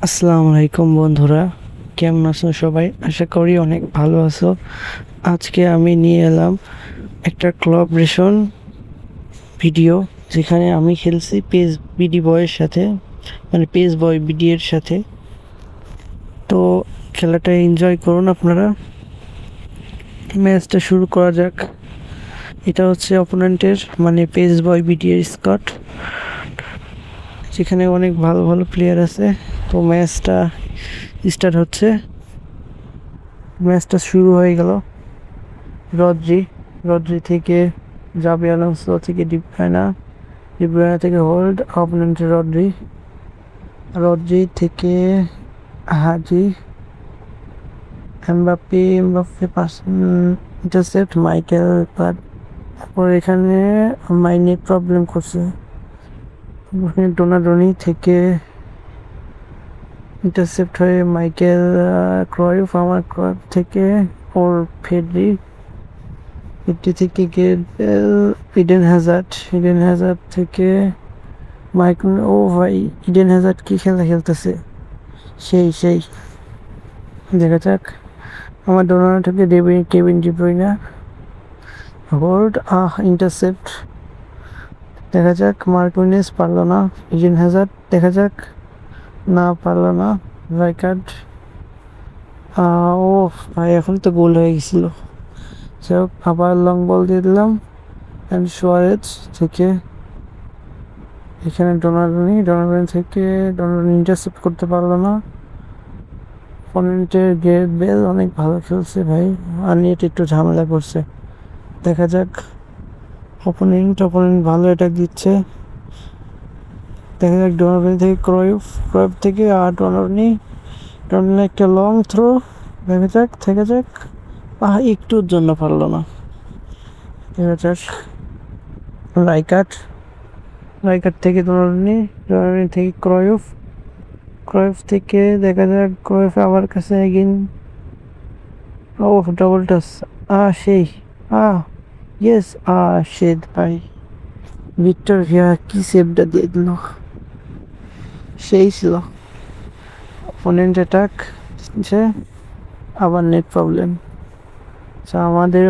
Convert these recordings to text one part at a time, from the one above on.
আসসালামু আলাইকুম বন্ধুরা, কেমন আছো সবাই? আশা করি অনেক ভালো আছো। আজকে আমি নিয়ে এলাম একটা কোলাবরেশন ভিডিও, যেখানে আমি খেলছি পেজ বিডি বয়ের সাথে, মানে পেজ বয় বিডি এর সাথে। তো খেলাটা এনজয় করুন আপনারা। ম্যাচটা শুরু করা যাক। এটা হচ্ছে অপোনেন্টের, মানে পেজ বয় বিডি এর স্কট, যেখানে অনেক ভালো ভালো প্লেয়ার আছে। তো ম্যাচটা স্টার্ট হচ্ছে। ম্যাচটা শুরু হয়ে গেল। রদ্রি রদ্রি থেকে জাবি আলোনসো, থেকে ডিব্রুয়না থেকে হোল্ড, অপোনেন্টে রদ্রি রদ্রি থেকে হাজি, এমবাপ্পে পাস, ইন্টারসেপ্ট মাইকেল। তারপর এখানে মাইনে প্রবলেম করছে। ডোনাডোনি থেকে ইন্টারসেপ্ট হয়ে মাইকেল, ক্রয়ফ, আমার ক্রয়ফ থেকে ওর ফেডরি থেকে গেট, ইডেন হ্যাজার্ড থেকে মাইকেল। ও ভাই, ইডেন হ্যাজার্ড কি খেলা খেলতেছে! সেই দেখা যাক। আমার ডোনাল্ড থেকে কেভিন ডিব্রুইনা, হোল্ড, ইন্টারসেপ্ট। দেখা যাক, মার্কুইনেস পারলো না। ইডেন হ্যাজার্ড, দেখা যাক, না পারলো না। রাইকার্ড, ও ভাই, এখন তো গোল হয়ে গেছিল। যাই হোক, আবার লং বল দিয়ে দিলাম। অ্যান্ড সোয়ারেজ থেকে এখানে ডোনাডোনি থেকে ইন্টারসেপ্ট করতে পারলো না। অপোনেন্টের গ্যারেথ বেল অনেক ভালো খেলছে ভাই, আর নিয়ে একটু ঝামেলা করছে। দেখা যাক। অপোনেন্ট ভালো অ্যাটাক দিচ্ছে। দেখা যাক, ডোনাডোনি থেকে ক্রয়ফ থেকে আর ডোনাডোনি একটা লং থ্রো। দেখা যাক একটুর জন্য পারলো না। দেখা যাক, রাইকার্ড থেকে ডোনাডোনি থেকে ক্রয়ফ থেকে দেখা যাক, ক্রয়ফ আমার কাছে এগিন। ও ডাবল টাচ, সেই ইয়েস, শেড ভাই। ভিক্টর ভিয়া কি সেভটা দিয়ে দিল! সেই ছিল। অপোনেন্ট অ্যাটাক যে আবার নেট প্রবলেম। আমাদের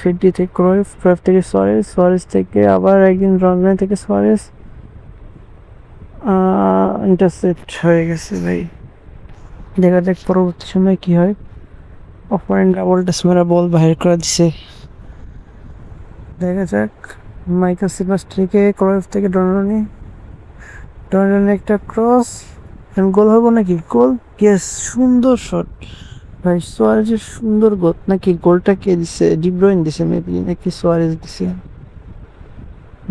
ফেডরি থেকে ক্রয়ফ থেকে সোয়ারেজ থেকে আবার একদিন রনওয়ে থেকে সোয়ারেজ। ইন্টারসেপ্ট হয়ে গেছে ভাই। দেখা যাক পরবর্তী সময় কি হয়। অপোনেন্ট ডাবল টাচ মেরা বল বাহির করে দিছে। দেখা যাক, মাইকেল সিলভাস্ট্রিকে ক্রয়ফ থেকে ডোনাডোনি একটা ক্রস, গোল হবো নাকি? গোল, ইয়েস, সুন্দর শট ভাই। সোয়ারেজের সুন্দর গোল। নাকি গোলটা কে দিছে? ডিব্রুইন দিছে মেবি, নাকি সোয়ারেজ দিছে?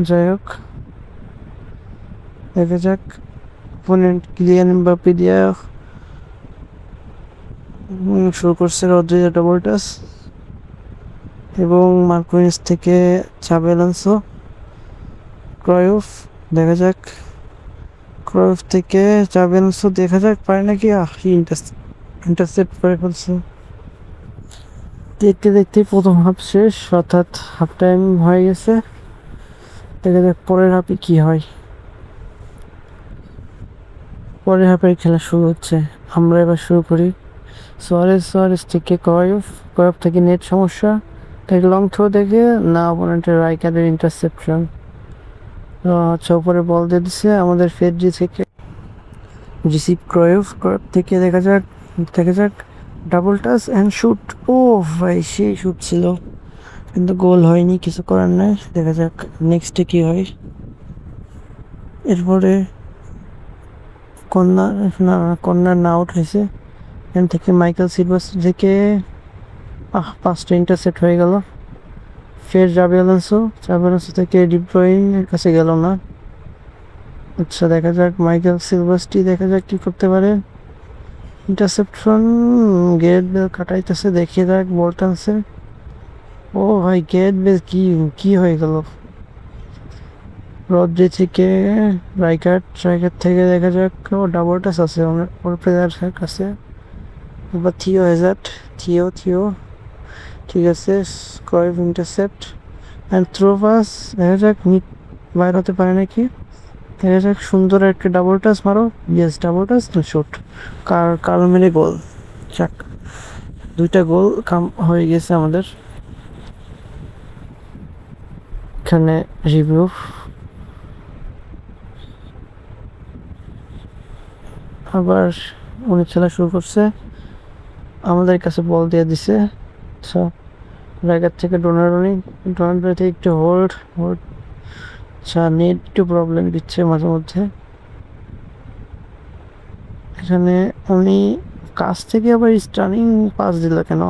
যাই হোক, দেখা যাক। অপোনেন্ট কিলিয়ান এমবাপ্পে দিয়া শুরু করছে রদ্রি ডাবল টাচ, এবং মার্কুইনেস থেকে জাবি আলোনসো, ক্রয়ফ। দেখা যাক, ক্রয়ফ থেকে জাবি আলোনসো, দেখা যাক পারে নাকি। ইন্টারসেপ্ট করে ফেলছে। দেখতে প্রথম হাফ শেষ, অর্থাৎ হাফ টাইম হয়ে গেছে। দেখা যাক পরের হাফে কি হয়। পরের হাফের খেলা শুরু হচ্ছে। আমরা এবার শুরু করি। সোয়ারেজ থেকে ক্রয়ফ থেকে নেট সমস্যা, থেকে লং থ্রো দেখে না, অপোনেন্টের রাইকার্ডের ইন্টারসেপশন। আচ্ছা, উপরে বল দিয়ে দিচ্ছে আমাদের ফেডরি থেকে রিসিভ ক্রয়ফ থেকে। দেখা যাক ডাবল টাচ অ্যান্ড শুট। ও ভাই, সেই শুট ছিল, কিন্তু গোল হয়নি, কিছু করার নাই। দেখা যাক নেক্সটে কি হয়। এরপরে কর্নার না আউট হয়েছে। এখান থেকে মাইকেল সিলভাস থেকে পাঁচটা ইন্টারসেপ্ট হয়ে গেল। ফের জাবি আলোনসো থেকে ডিব্রুইনের কাছে গেল না। আচ্ছা, দেখা যাক মাইকেল সিলভাস্ট্রি, দেখা যাক কি করতে পারে। ইন্টারসেপশন, গেট বেল কাটাইতেছে, দেখিয়ে যাক বল টানছে। ও ভাই, গেট বেল কি হয়ে গেল! রদ্রি থেকে রাইকার্ড থেকে দেখা যাক, ও ডাবল টাচ আছে ওর প্লেয়ারের কাছে। এবার থিও, ঠিক আছে। ক্রয়ফ ইন্টারসেপ্ট অ্যান্ড থ্রো পাস। দেখা যাক বাইর হতে পারে নাকি। দেখা যাক, সুন্দর একটা ডাবল টাচ মারো। ইয়েস, ডাবল টাচ না শট, কার মেরে গোল। যাক, 2টা গোল কাম হয়ে গেছে আমাদের। এখানে রিভিউ, আবার উনি খেলা শুরু করছে, আমাদের কাছে বল দিয়ে দিছে। আচ্ছা, রাইগার থেকে ডোনারডনি থেকে একটু হোল্ড। আচ্ছা, নেট একটু প্রবলেম দিচ্ছে মাঝে মধ্যে। এখানে উনি কাছ থেকে আবার স্টার্নিং পাস দিল কেন?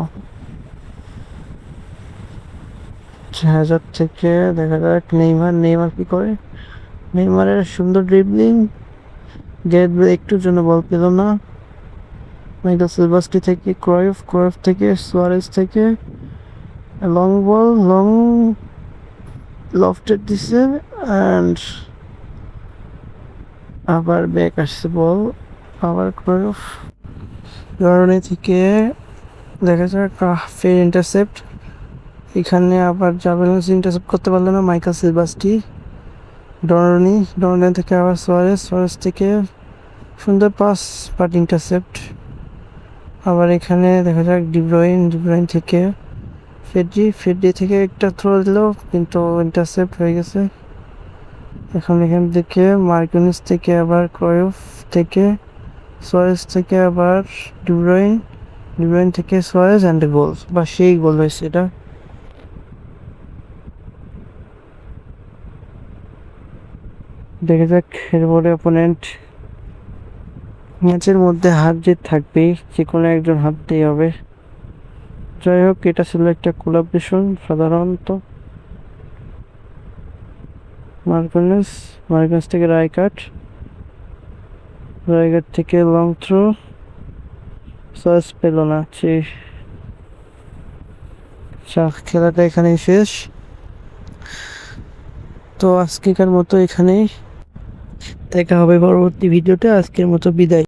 হাজার থেকে দেখা যাক নেইমার কি করে। নেইমারের সুন্দর ড্রিবলিং, গ্যারেথ বেল একটুর জন্য বল পেল না। মাইকেল সিলভাস্কি থেকে ক্রয়েফ থেকে সুয়ারেজ থেকে লং বল, লং লফটেড দিছে অ্যান্ড আবার ব্যাক আসছে বল, আবার ক্রয়েফ। জর্ডানি থেকে দেখা যাক ফের ইন্টারসেপ্ট। এখানে আবার জাভেলস ইন্টারসেপ্ট করতে পারলো না, মাইকেল সিলভাস্কি। ডরনি থেকে আবার সোয়ারেজ থেকে সুন্দর পাস, বাট ইন্টারসেপ্ট। আবার এখানে দেখা যাক ডিব্রয়িন থেকে ফেডরি থেকে একটা থ্রো দিল, কিন্তু ইন্টারসেপ্ট হয়ে গেছে। এখান থেকে মার্কিনিস থেকে আবার ক্রয়েফ থেকে সোয়ারেজ থেকে আবার ডিব্রয়িন থেকে সোয়ারেজ অ্যান্ড গোল, বা সেই গোল হয়েছে এটা। দেখা যাক এরপরে অপোনেন্ট। ম্যাচের মধ্যে হার জিত থাকবেই, যে কোনো একজন হারতেই হবে। যাই হোক, এটা ছিল একটা কোলাবরেশন সাধারণত। মার্কিনিস থেকে রাইগার থেকে লং থ্রো, সার্চ পেল না। খেলাটা এখানেই শেষ। তো আজকেকার মতো এখানেই দেখা হবে পরবর্তী ভিডিওতে। আজকের মতো বিদায়।